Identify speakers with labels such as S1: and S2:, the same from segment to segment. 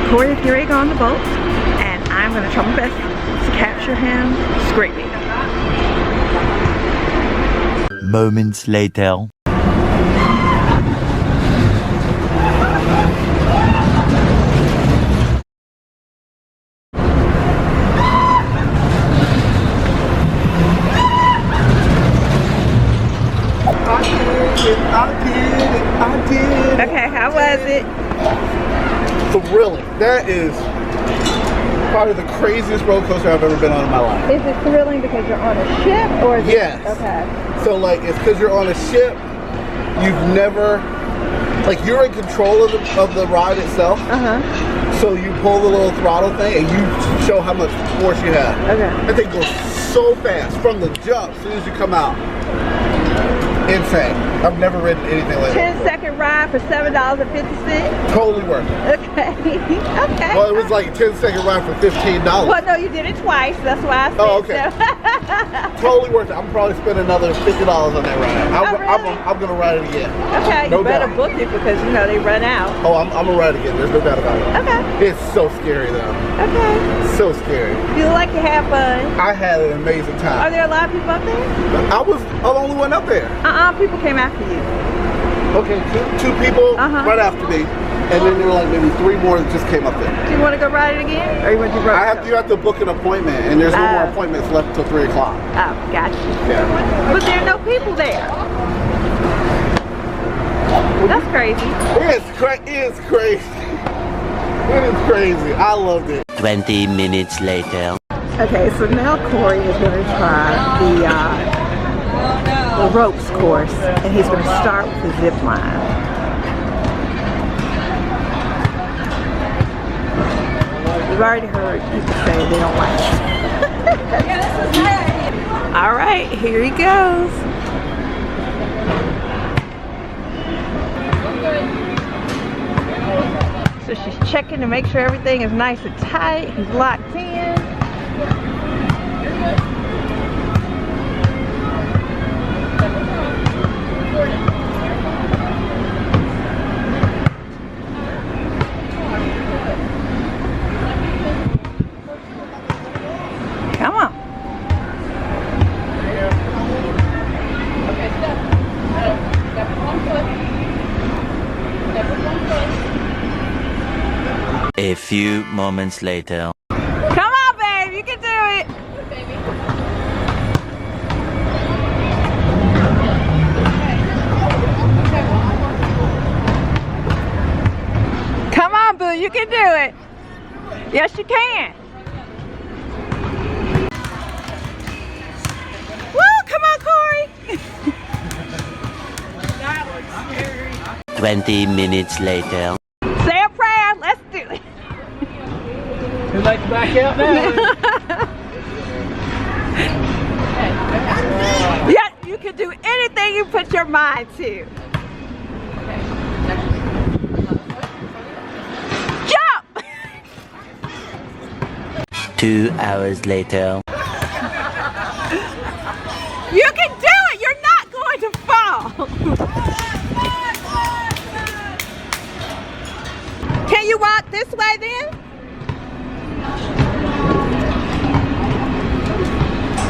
S1: Corey is ready to go on the boat, and I'm going to try my best to capture him screaming.
S2: Moments later.
S3: I did.
S1: Okay, how was it?
S3: Thrilling. That is probably the craziest roller coaster I've ever been on in my life.
S1: Is it thrilling because you're on a ship, or is
S3: Yes.
S1: it? Okay.
S3: So like, it's because you're on a ship. You've never, like, you're in control of the ride itself. So you pull the little throttle thing and you show how much force you have.
S1: Okay.
S3: That thing goes so fast from the jump as soon as you come out. Insane. I've never ridden anything like that.
S1: 10-second ride for $7.50.
S3: Totally worth it.
S1: Okay. Okay.
S3: Well, it was like a 10-second ride for $15.
S1: Well, no, you did it twice. That's why I said
S3: okay.
S1: so.
S3: Totally worth it. I'm probably spending another $50 on that ride. I'm gonna ride it again.
S1: Okay,
S3: no
S1: you better
S3: doubt.
S1: book it because you know they run out.
S3: Oh, I'm gonna ride it again. There's no doubt about it.
S1: Okay.
S3: It's so scary though.
S1: Okay.
S3: So scary.
S1: You look like you have fun.
S3: I had an amazing
S1: Are
S3: time.
S1: there a lot of people up there?
S3: I was the only one up there.
S1: People came after you.
S3: Okay, two people right after me, and then there were like maybe 3 more that just came up there.
S1: Do you want to go ride it again, or you want to do road?
S3: You have to book an appointment, and there's no more appointments left until 3 o'clock.
S1: Oh, gotcha.
S3: Yeah.
S1: But there are no people there. That's crazy.
S3: It's crazy. It is crazy. I loved it.
S2: 20 minutes later.
S1: Okay, so now Corey is going to try the ropes course, and he's going to start with the zip line. We've already heard people say they don't like it. All right, here he goes. So she's checking to make sure everything is nice and tight. He's locked in. Come on.
S2: A few moments later.
S1: Come on, babe. You can do it. Come on, boo. You can do it. Yes, you can. Woo! Come on, Corey.
S2: 20 minutes later.
S1: Say a prayer. Let's do it.
S4: Who'd like to back out now?
S1: Yeah, you can do anything you put your mind to. Jump!
S2: 2 hours later.
S1: You can do it! You're not going to fall! Can you walk this way then?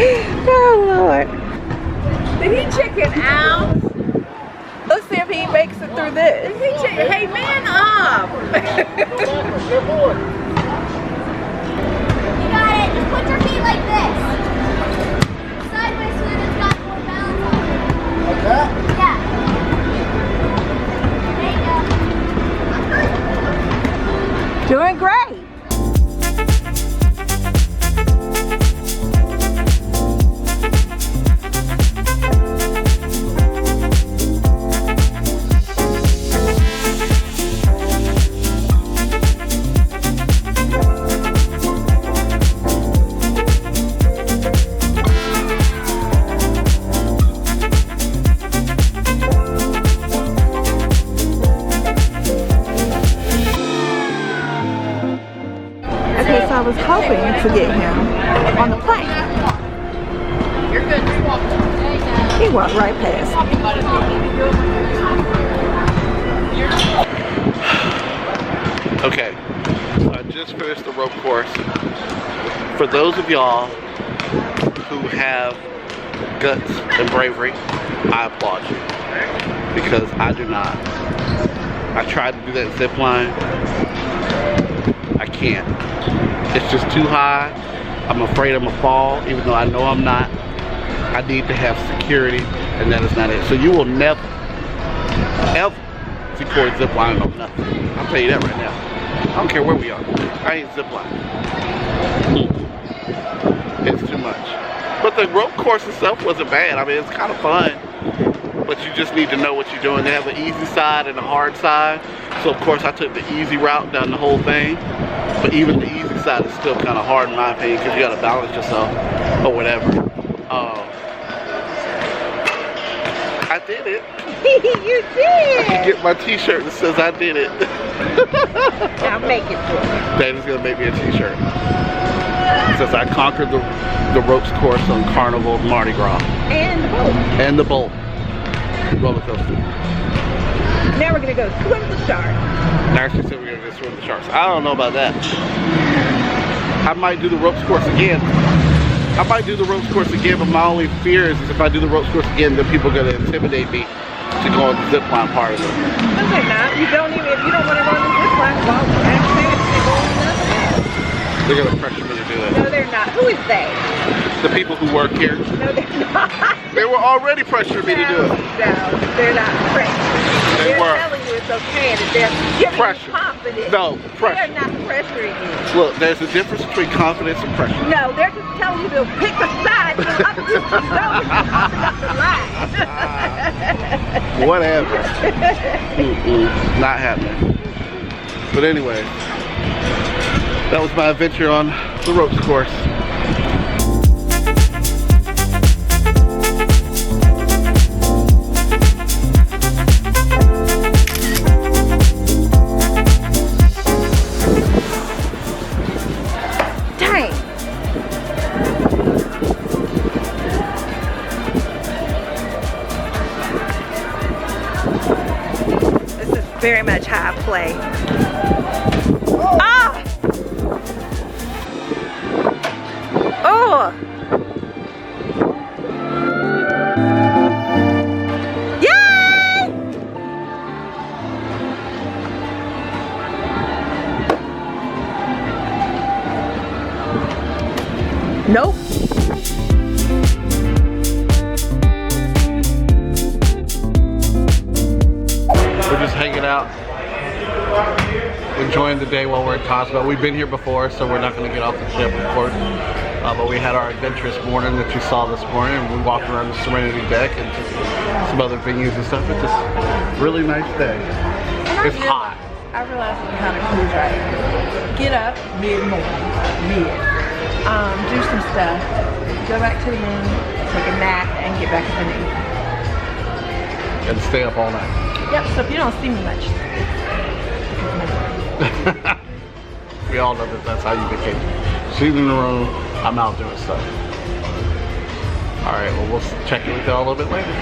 S1: Oh Lord. Did he chicken out? Let's see if he makes it through this. Hey, man up!
S5: You got it. Just put your feet like this. Sideways so that it's got more balance on it.
S3: Like that?
S5: Yeah. There you go.
S1: Doing great. I was hoping to get him on the plane.
S4: You're good. Just walk.
S1: He walked right past me.
S3: Okay. rope course. For those of y'all who have guts and bravery, I applaud you. Because I do not. I tried to do that zip line. I can't. It's just too high. I'm afraid I'm gonna fall, even though I know I'm not. I need to have security, and that is not it. So you will never, ever see Corey zip lining on nothing. I'll tell you that right now. I don't care where we are. I ain't zip lining. It's too much. But the rope course itself wasn't bad. I mean, it's kind of fun. But you just need to know what you're doing. They have an easy side and a hard side. So of course I took the easy route down the whole thing. But even the easy side is still kind of hard in my opinion because you got to balance yourself or whatever. I did it.
S1: You did.
S3: I can get my t-shirt that says I did it.
S1: Now make it for me.
S3: Dana's gonna make me a t-shirt. It says I conquered the ropes course on Carnival Mardi Gras.
S1: And the boat.
S3: And the boat. Roller coaster.
S1: Now we're gonna go swim the shark.
S3: Actually said we're gonna go swim the sharks. I don't know about that. I might do the ropes course again. I might do the ropes course again, but my only fear is if I do the ropes course again, then people are gonna intimidate me to go on the zip line part of it.
S1: No, they're not. You don't even, if you don't want to run the zip line, well, actually, they're going nothing.
S3: They're gonna pressure me to do it.
S1: No, they're not. Who is they?
S3: The people who work here.
S1: No, they're not.
S3: They were already pressuring me to do it.
S1: No, they're not pressuring.
S3: They were.
S1: They're telling you it's okay, and they're giving
S3: Pressure.
S1: you confidence.
S3: No, pressure.
S1: They're not pressuring you.
S3: Look, there's a difference between confidence and pressure.
S1: No, they're just telling you to pick a side so up you know the line.
S3: Whatever. Not happening. But anyway, that was my adventure on the ropes course.
S1: Very much high play. Ah! Oh! Yay! Nope.
S3: Just hanging out, enjoying the day while we're in Cosmo. We've been here before, so we're not going to get off the ship, of course. But we had our adventurous morning that you saw this morning, and we walked around the Serenity deck and just some other venues and stuff. It's just a really nice day. It's hot.
S1: I realized it's kind of cool, right? Get up mid-morning, do some stuff, go back to the moon, take a nap, and get back at the noon.
S3: And stay up all night.
S1: Yep, so if you don't see me much.
S3: We all know that that's how you vacation. She's in the room, I'm out doing stuff. Alright, well we'll check in with y'all a little bit later.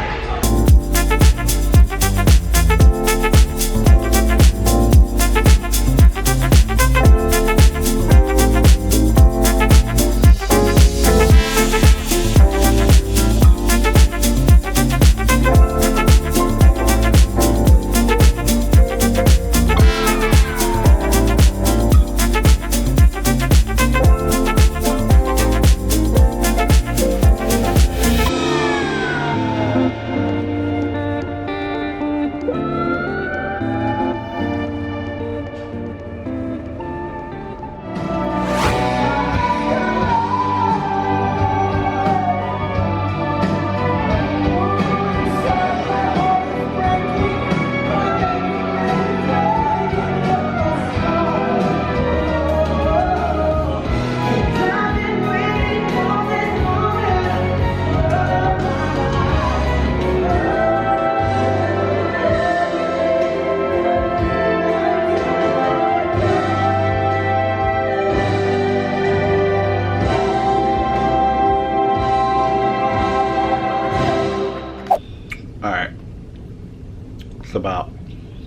S3: It's about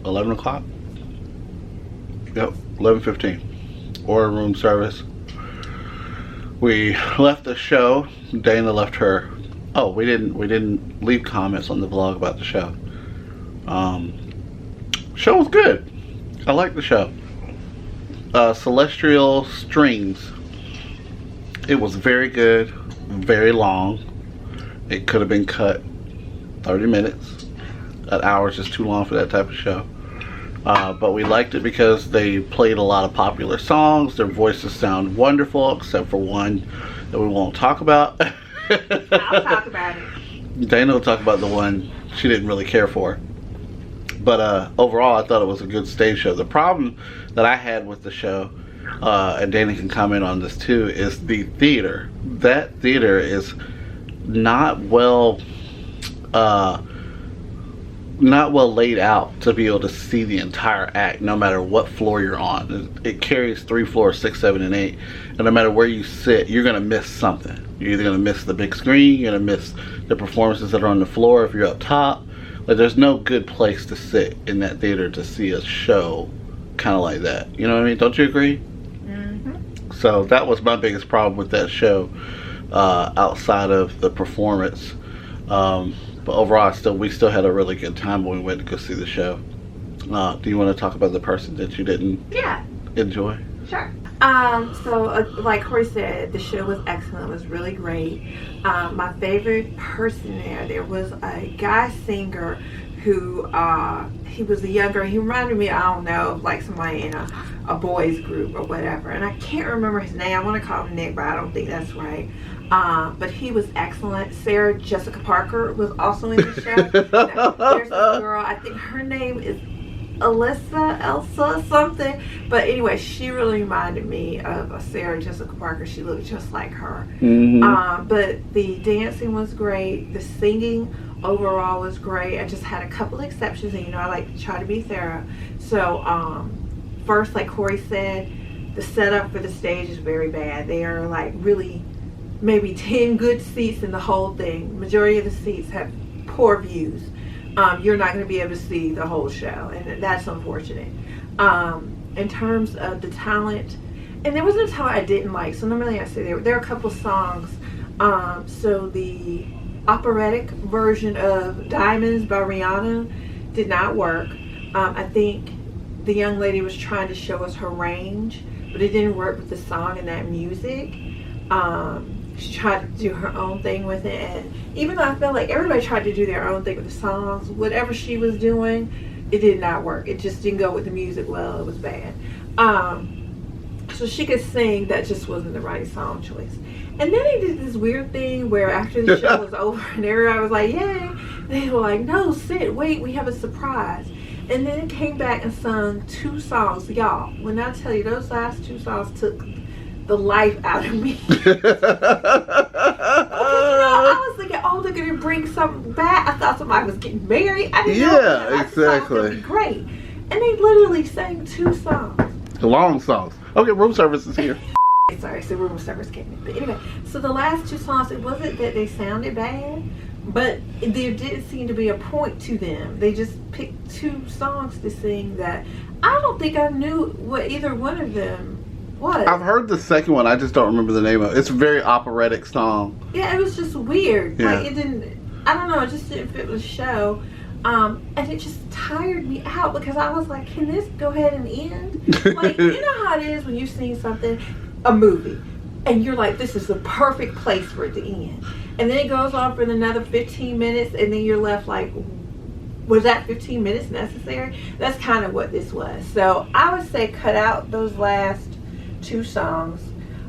S3: 11 o'clock. Yep, 11:15. or room service. We left the show. Dana left her. Oh, we didn't leave comments on the vlog about the show. Show was good. I like the show. Celestial Strings. It was very good, very long. It could have been cut 30 minutes. An hour is just too long for that type of show. But we liked it because they played a lot of popular songs. Their voices sound wonderful, except for one that we won't talk about.
S1: I'll talk about it.
S3: Dana will talk about the one she didn't really care for. But overall, I thought it was a good stage show. The problem that I had with the show, and Dana can comment on this too, is the theater. That theater is not well laid out to be able to see the entire act, no matter what floor you're on. It carries 3 floors, 6, 7, and 8, and no matter where you sit, you're gonna miss something. You're either gonna miss the big screen, you're gonna miss the performances that are on the floor if you're up top. Like, there's no good place to sit in that theater to see a show kind of like that. You know what I mean? Don't you agree? Mm-hmm. So that was my biggest problem with that show, outside of the performance. But overall, we still had a really good time when we went to go see the show. Do you want to talk about the person that you didn't enjoy?
S1: Sure. Like Corey said, the show was excellent. It was really great. My favorite person there was a guy singer who, he was a younger, he reminded me, I don't know, of like somebody in a boys group or whatever. And I can't remember his name. I want to call him Nick, but I don't think that's right. But he was excellent. Sarah Jessica Parker was also in the show. There's this girl, I think her name is Elsa something, but anyway, she really reminded me of Sarah Jessica Parker. She looked just like her. Mm-hmm. But the dancing was great. The singing overall was great. I just had a couple exceptions, and I like to try to be thorough. So first, like Corey said, the setup for the stage is very bad. They are like really maybe 10 good seats in the whole thing. Majority of the seats have poor views. You're not going to be able to see the whole show, and that's unfortunate. In terms of the talent, and there was no talent I didn't like, so normally I say there are a couple songs. So the operatic version of Diamonds by Rihanna did not work. I think the young lady was trying to show us her range, but it didn't work with the song and that music. She tried to do her own thing with it, and even though I felt like everybody tried to do their own thing with the songs, whatever she was doing, it did not work. It just didn't go with the music well. It was bad. So she could sing, that just wasn't the right song choice. And then they did this weird thing where after the show was over and everybody was like, yay, they were like, no, sit, wait, we have a surprise. And then it came back and sung 2 songs. Y'all, when I tell you, those last 2 songs took the life out of me. I was thinking, oh, they're gonna bring something back. I thought somebody was getting married. I didn't know.
S3: Yeah, exactly. It was
S1: great. And they literally sang 2 songs.
S3: Long songs. Okay, room service is here.
S1: Sorry, so room service came in. But anyway, so the last 2 songs, it wasn't that they sounded bad, but there didn't seem to be a point to them. They just picked 2 songs to sing that I don't think I knew what either one of them was.
S3: I've heard the second one. I just don't remember the name of it. It's a very operatic song.
S1: Yeah, it was just weird.
S3: Yeah.
S1: Like, it didn't, I don't know, it just didn't fit with the show. And it just tired me out because I was like, can this go ahead and end? Like, you know how it is when you've seen something, a movie, and you're like, this is the perfect place for it to end. And then it goes on for another 15 minutes, and then you're left like, was that 15 minutes necessary? That's kind of what this was. So I would say cut out those last 2 songs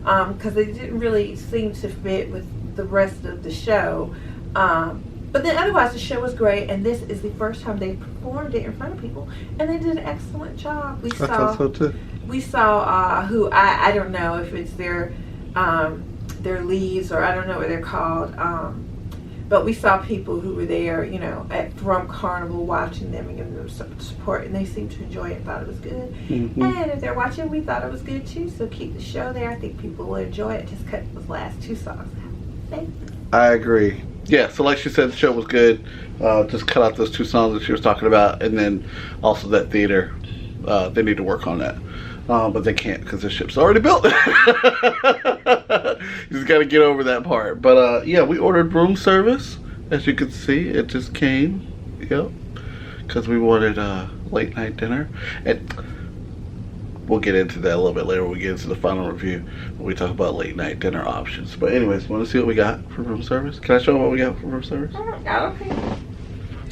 S1: because they didn't really seem to fit with the rest of the show. But then otherwise the show was great, and this is the first time they performed it in front of people, and they did an excellent job.
S3: I thought so too.
S1: We saw who I don't know if it's their leads or I don't know what they're called, but we saw people who were there, from Carnival watching them and giving them support, and they seemed to enjoy it and thought it was good. Mm-hmm. And if they're watching, we thought it was good too, so keep the show there. I think people will enjoy it. Just cut those last 2 songs out. Thank you.
S3: I agree. Yeah, so like she said, the show was good. Just cut out those 2 songs that she was talking about, and then also that theater. They need to work on that. But they can't because the ship's already built. You just got to get over that part. But yeah, we ordered room service. As you can see, it just came. Yep. Because we wanted late night dinner. And we'll get into that a little bit later when we get into the final review. When we talk about late night dinner options. But anyways, want to see what we got for room service? Can I show what we got for room service?
S1: I don't care.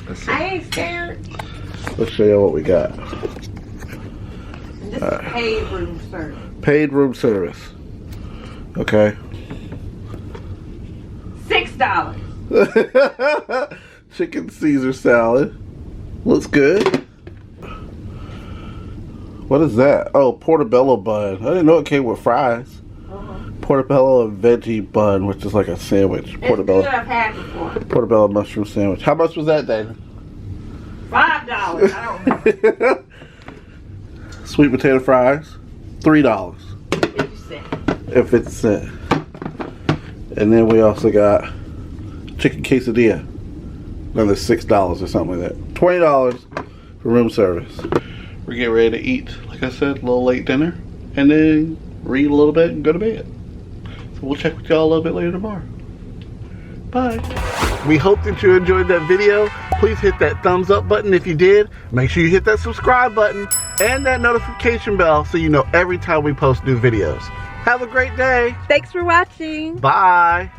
S3: Let's see.
S1: I ain't scared.
S3: Let's show you what we got.
S1: This is paid room service.
S3: Paid room service. Okay.
S1: $6.
S3: Chicken Caesar salad. Looks good. What is that? Oh, portobello bun. I didn't know it came with fries. Portobello and veggie bun, which is like a sandwich. Portobello.
S1: It's good, I've had before.
S3: Portobello mushroom sandwich. How much was that, David?
S1: $5. I don't know.
S3: Sweet potato fries, $3.
S1: 50 cents.
S3: If it's it. And then we also got chicken quesadilla. Another $6 or something like that. $20 for room service. We're getting ready to eat, like I said, a little late dinner. And then read a little bit and go to bed. So we'll check with y'all a little bit later tomorrow. Bye. We hope that you enjoyed that video. Please hit that thumbs up button if you did. Make sure you hit that subscribe button and that notification bell so you know every time we post new videos. Have a great day.
S6: Thanks for watching.
S3: Bye.